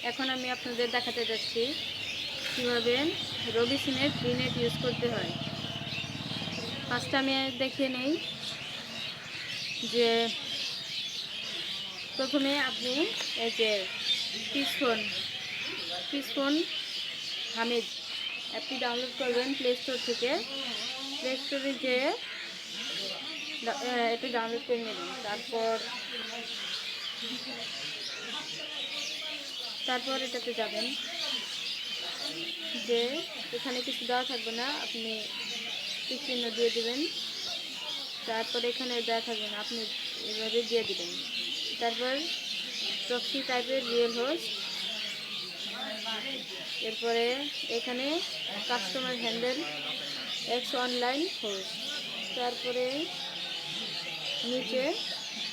এখন আমি আপনাদের দেখাতে যাচ্ছি কীভাবে রবিসিনের ফ্রি নেট ইউজ করতে হয়। ফার্স্টে আমি দেখিয়ে নেই যে প্রথমে আপনি এই যে পিসফোন হামিদ অ্যাপটি ডাউনলোড করবেন প্লে স্টোর থেকে। প্লে স্টোরে যেয়ে এটা ডাউনলোড করে নেবেন। তারপর এটাতে যাবেন, যে এখানে কিছু দেওয়া থাকবে না, আপনি টিক চিহ্ন দিয়ে দেবেন। তারপরে এখানে দেওয়া থাকবে না, আপনি এভাবে দিয়ে দেবেন। তারপর প্রক্সি টাইপের রিয়েল হোস্ট, এরপরে এখানে customer handle X online host. তারপরে নিচে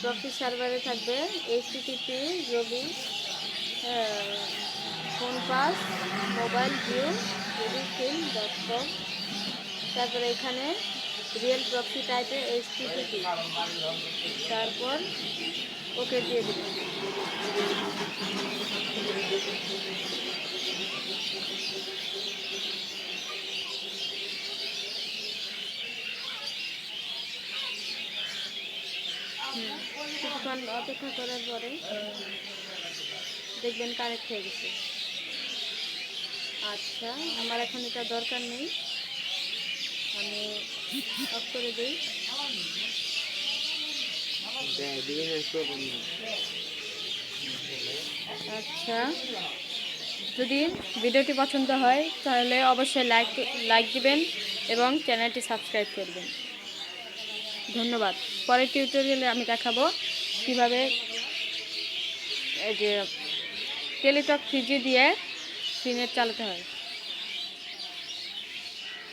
প্রক্সি সার্ভারে থাকবে http রবি phone pass mobile view rubicin.com। তারপরে এখানে রিয়েল প্রক্সি টাইপে http, তারপর ওকে দিয়ে দেবেন। কিছুক্ষণ অপেক্ষা করার পরে দেখবেন কানেক্ট হয়ে গেছে। আচ্ছা, আমার এখন এটা দরকার নেই, আমি অফ করে দিই। আচ্ছা, যদি ভিডিওটি পছন্দ হয় তাহলে অবশ্যই লাইক দিবেন এবং চ্যানেলটি সাবস্ক্রাইব করবেন। ধন্যবাদ। পরের টিউটোরিয়ালে আমি দেখাবো কীভাবে এই যে টেলিটক 3G দিয়ে ফ্রি নেট চালাতে হয়।